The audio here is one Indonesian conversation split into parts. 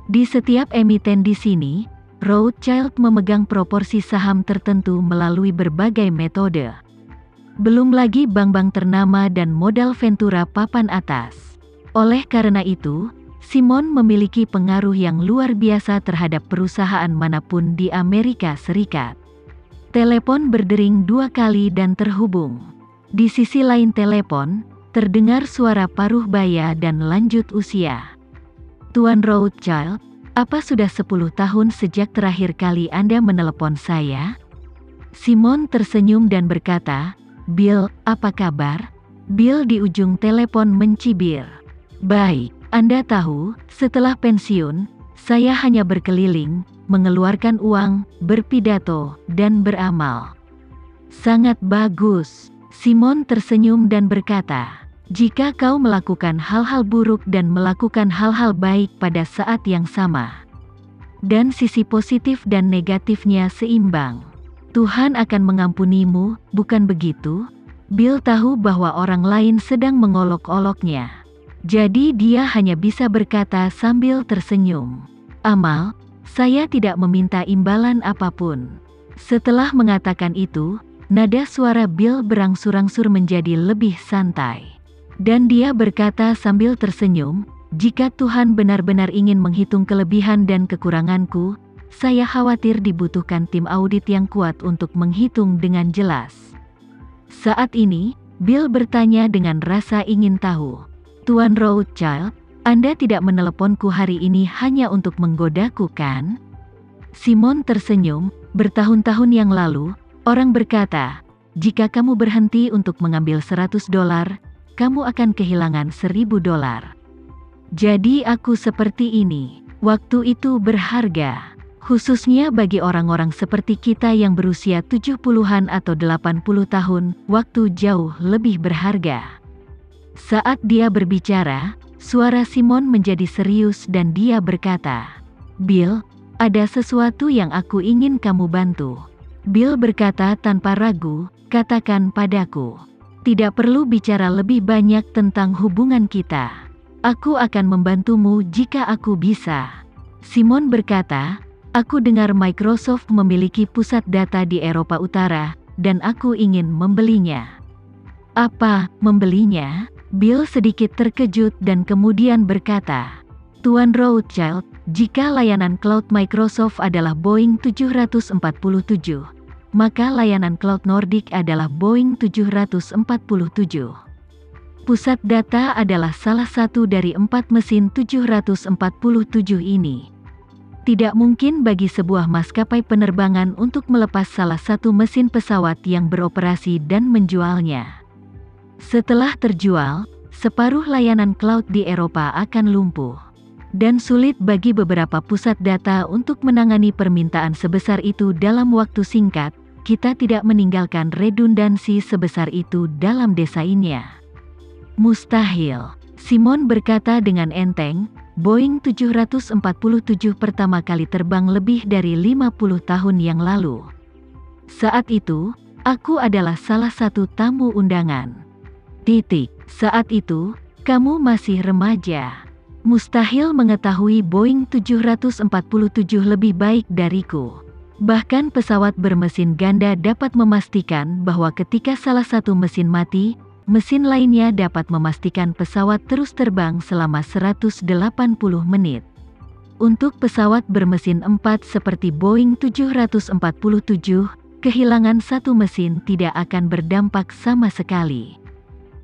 Di setiap emiten di sini, Rothschild memegang proporsi saham tertentu melalui berbagai metode. Belum lagi bank-bank ternama dan modal Ventura papan atas. Oleh karena itu, Simon memiliki pengaruh yang luar biasa terhadap perusahaan manapun di Amerika Serikat. Telepon berdering 2 kali dan terhubung. Di sisi lain telepon, terdengar suara paruh baya dan lanjut usia. Tuan Rothschild, apa sudah 10 tahun sejak terakhir kali Anda menelepon saya? Simon tersenyum dan berkata, Bill, apa kabar? Bill di ujung telepon mencibir. Baik, Anda tahu, setelah pensiun, saya hanya berkeliling, mengeluarkan uang, berpidato, dan beramal. Sangat bagus. Simon tersenyum dan berkata, jika kau melakukan hal-hal buruk dan melakukan hal-hal baik pada saat yang sama, dan sisi positif dan negatifnya seimbang, Tuhan akan mengampunimu, bukan begitu? Bill tahu bahwa orang lain sedang mengolok-oloknya. Jadi dia hanya bisa berkata sambil tersenyum, Amal, saya tidak meminta imbalan apapun. Setelah mengatakan itu, nada suara Bill berangsur-angsur menjadi lebih santai. Dan dia berkata sambil tersenyum, jika Tuhan benar-benar ingin menghitung kelebihan dan kekuranganku, saya khawatir dibutuhkan tim audit yang kuat untuk menghitung dengan jelas. Saat ini, Bill bertanya dengan rasa ingin tahu. Tuan Rothschild, Anda tidak meneleponku hari ini hanya untuk menggodaku kan? Simon tersenyum, bertahun-tahun yang lalu, orang berkata, jika kamu berhenti untuk mengambil $100, kamu akan kehilangan $1.000. Jadi aku seperti ini. Waktu itu berharga. Khususnya bagi orang-orang seperti kita yang berusia 70-an atau 80 tahun, waktu jauh lebih berharga. Saat dia berbicara, suara Simon menjadi serius dan dia berkata, Bill, ada sesuatu yang aku ingin kamu bantu. Bill berkata tanpa ragu, katakan padaku. Tidak perlu bicara lebih banyak tentang hubungan kita. Aku akan membantumu jika aku bisa. Simon berkata, aku dengar Microsoft memiliki pusat data di Eropa Utara, dan aku ingin membelinya. Apa, membelinya? Bill sedikit terkejut dan kemudian berkata, Tuan Rothschild, jika layanan cloud Microsoft adalah Boeing 747, maka layanan cloud Nordic adalah Boeing 747. Pusat data adalah salah satu dari 4 mesin 747 ini. Tidak mungkin bagi sebuah maskapai penerbangan untuk melepas salah satu mesin pesawat yang beroperasi dan menjualnya. Setelah terjual, separuh layanan cloud di Eropa akan lumpuh. Dan sulit bagi beberapa pusat data untuk menangani permintaan sebesar itu dalam waktu singkat, kita tidak meninggalkan redundansi sebesar itu dalam desainnya. Mustahil. Simon berkata dengan enteng, Boeing 747 pertama kali terbang lebih dari 50 tahun yang lalu. Saat itu, aku adalah salah satu tamu undangan. Saat itu, kamu masih remaja. Mustahil mengetahui Boeing 747 lebih baik dariku. Bahkan pesawat bermesin ganda dapat memastikan bahwa ketika salah satu mesin mati, mesin lainnya dapat memastikan pesawat terus terbang selama 180 menit. Untuk pesawat bermesin 4 seperti Boeing 747, kehilangan satu mesin tidak akan berdampak sama sekali.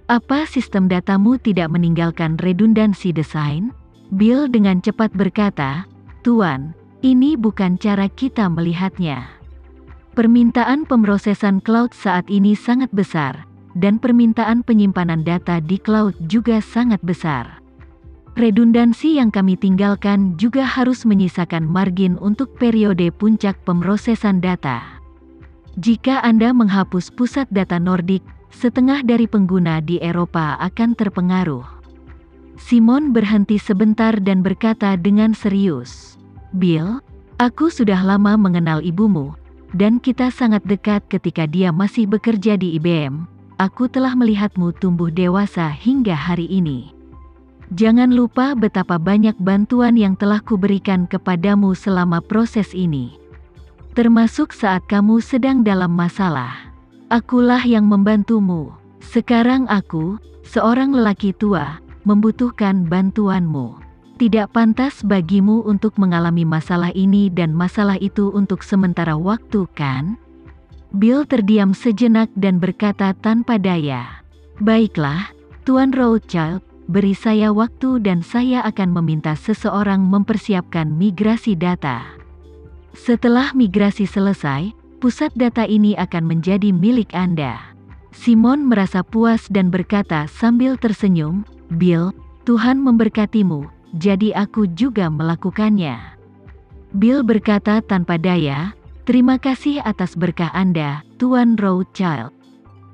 Apa sistem datamu tidak meninggalkan redundansi desain? Bill dengan cepat berkata, Tuan, ini bukan cara kita melihatnya. Permintaan pemrosesan cloud saat ini sangat besar, dan permintaan penyimpanan data di cloud juga sangat besar. Redundansi yang kami tinggalkan juga harus menyisakan margin untuk periode puncak pemrosesan data. Jika Anda menghapus pusat data Nordic, setengah dari pengguna di Eropa akan terpengaruh. Simon berhenti sebentar dan berkata dengan serius, Bill, aku sudah lama mengenal ibumu, dan kita sangat dekat ketika dia masih bekerja di IBM. Aku telah melihatmu tumbuh dewasa hingga hari ini. Jangan lupa betapa banyak bantuan yang telah kuberikan kepadamu selama proses ini. Termasuk saat kamu sedang dalam masalah. Akulah yang membantumu. Sekarang aku, seorang lelaki tua, membutuhkan bantuanmu. Tidak pantas bagimu untuk mengalami masalah ini dan masalah itu untuk sementara waktu, kan? Bill terdiam sejenak dan berkata tanpa daya, "Baiklah, Tuan Rothschild, beri saya waktu dan saya akan meminta seseorang mempersiapkan migrasi data. Setelah migrasi selesai, pusat data ini akan menjadi milik Anda." Simon merasa puas dan berkata sambil tersenyum, "Bill, Tuhan memberkatimu, jadi aku juga melakukannya." Bill berkata tanpa daya, "Terima kasih atas berkah Anda, Tuan Rothschild."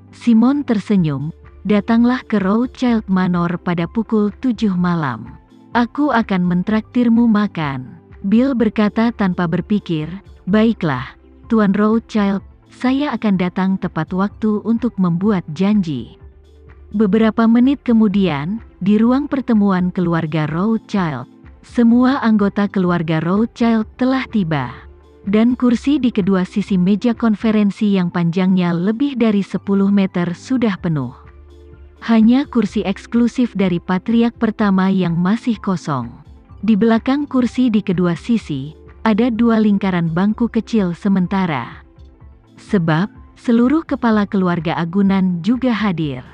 Simon tersenyum, "Datanglah ke Rothschild Manor pada pukul 7 malam. Aku akan mentraktirmu makan." Bill berkata tanpa berpikir, "Baiklah, Tuan Rothschild, saya akan datang tepat waktu untuk membuat janji." Beberapa menit kemudian, di ruang pertemuan keluarga Rothschild, semua anggota keluarga Rothschild telah tiba. Dan kursi di kedua sisi meja konferensi yang panjangnya lebih dari 10 meter sudah penuh. Hanya kursi eksklusif dari patriark pertama yang masih kosong. Di belakang kursi di kedua sisi, ada 2 lingkaran bangku kecil sementara. Sebab, seluruh kepala keluarga agunan juga hadir.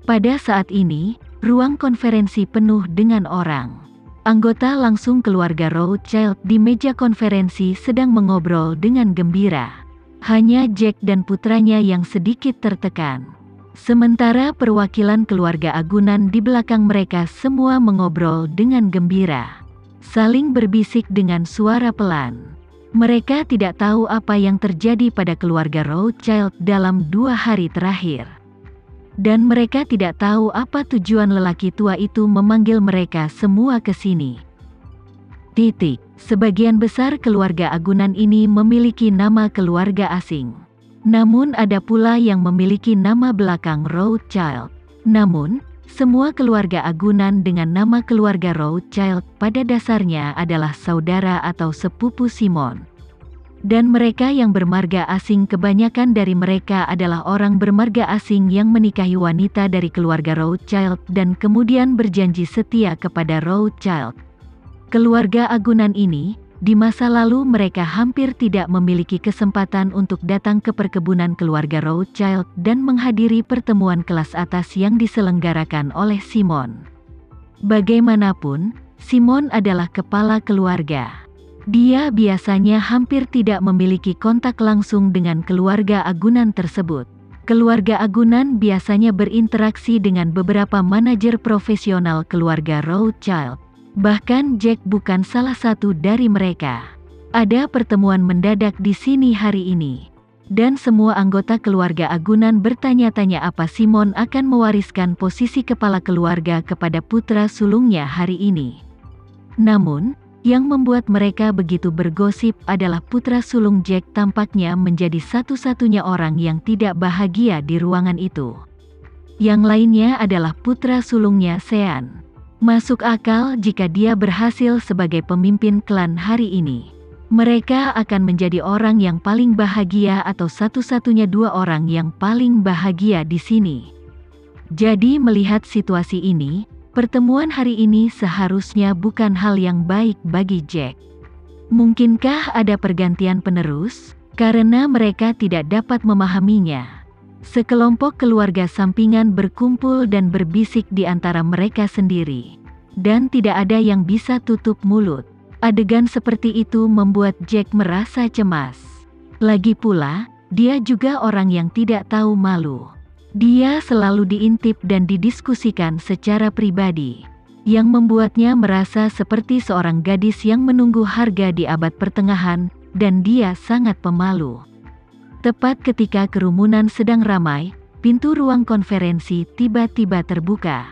Pada saat ini, ruang konferensi penuh dengan orang. Anggota langsung keluarga Rothschild di meja konferensi sedang mengobrol dengan gembira. Hanya Jack dan putranya yang sedikit tertekan. Sementara perwakilan keluarga agunan di belakang mereka semua mengobrol dengan gembira. Saling berbisik dengan suara pelan. Mereka tidak tahu apa yang terjadi pada keluarga Rothschild dalam 2 hari terakhir. Dan mereka tidak tahu apa tujuan lelaki tua itu memanggil mereka semua ke sini. Sebagian besar keluarga agunan ini memiliki nama keluarga asing. Namun ada pula yang memiliki nama belakang Rothschild. Namun, semua keluarga agunan dengan nama keluarga Rothschild pada dasarnya adalah saudara atau sepupu Simon. Dan mereka yang bermarga asing, kebanyakan dari mereka adalah orang bermarga asing yang menikahi wanita dari keluarga Rothschild dan kemudian berjanji setia kepada Rothschild. Keluarga agunan ini, di masa lalu mereka hampir tidak memiliki kesempatan untuk datang ke perkebunan keluarga Rothschild dan menghadiri pertemuan kelas atas yang diselenggarakan oleh Simon. Bagaimanapun, Simon adalah kepala keluarga. Dia biasanya hampir tidak memiliki kontak langsung dengan keluarga agunan tersebut. Keluarga agunan biasanya berinteraksi dengan beberapa manajer profesional keluarga Rothschild. Bahkan Jack bukan salah satu dari mereka. Ada pertemuan mendadak di sini hari ini. Dan semua anggota keluarga agunan bertanya-tanya apa Simon akan mewariskan posisi kepala keluarga kepada putra sulungnya hari ini. Namun, yang membuat mereka begitu bergosip adalah putra sulung Jack tampaknya menjadi satu-satunya orang yang tidak bahagia di ruangan itu. Yang lainnya adalah putra sulungnya Sean. Masuk akal jika dia berhasil sebagai pemimpin klan hari ini. Mereka akan menjadi orang yang paling bahagia atau satu-satunya 2 orang yang paling bahagia di sini. Jadi melihat situasi ini, pertemuan hari ini seharusnya bukan hal yang baik bagi Jack. Mungkinkah ada pergantian penerus? Karena mereka tidak dapat memahaminya. Sekelompok keluarga sampingan berkumpul dan berbisik di antara mereka sendiri. Dan tidak ada yang bisa tutup mulut. Adegan seperti itu membuat Jack merasa cemas. Lagi pula, dia juga orang yang tidak tahu malu. Dia selalu diintip dan didiskusikan secara pribadi. Yang membuatnya merasa seperti seorang gadis yang menunggu harga di abad pertengahan, dan dia sangat pemalu. Tepat ketika kerumunan sedang ramai, pintu ruang konferensi tiba-tiba terbuka.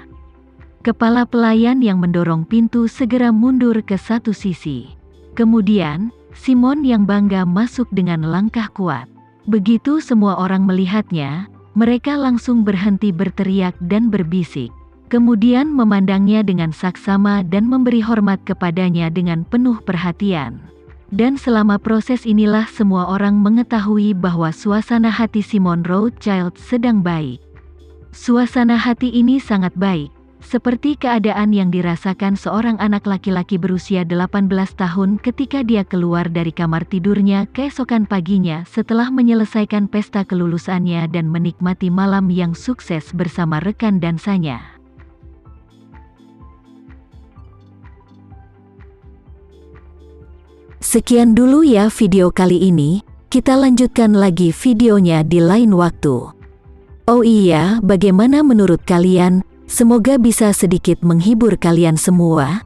Kepala pelayan yang mendorong pintu segera mundur ke satu sisi. Kemudian, Simon yang bangga masuk dengan langkah kuat. Begitu semua orang melihatnya, mereka langsung berhenti berteriak dan berbisik. kemudian memandangnya dengan saksama dan memberi hormat kepadanya dengan penuh perhatian. Dan selama proses inilah semua orang mengetahui bahwa suasana hati Simon Rothschild sedang baik. Suasana hati ini sangat baik, seperti keadaan yang dirasakan seorang anak laki-laki berusia 18 tahun ketika dia keluar dari kamar tidurnya keesokan paginya setelah menyelesaikan pesta kelulusannya dan menikmati malam yang sukses bersama rekan dansanya. Sekian dulu ya video kali ini, kita lanjutkan lagi videonya di lain waktu. Oh iya, bagaimana menurut kalian? Semoga bisa sedikit menghibur kalian semua.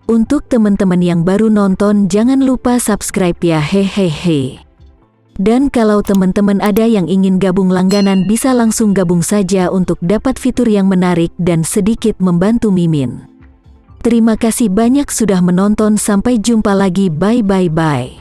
Untuk teman-teman yang baru nonton, jangan lupa subscribe ya, hehehe. Dan kalau teman-teman ada yang ingin gabung langganan, bisa langsung gabung saja untuk dapat fitur yang menarik dan sedikit membantu Mimin. Terima kasih banyak sudah menonton, sampai jumpa lagi, bye.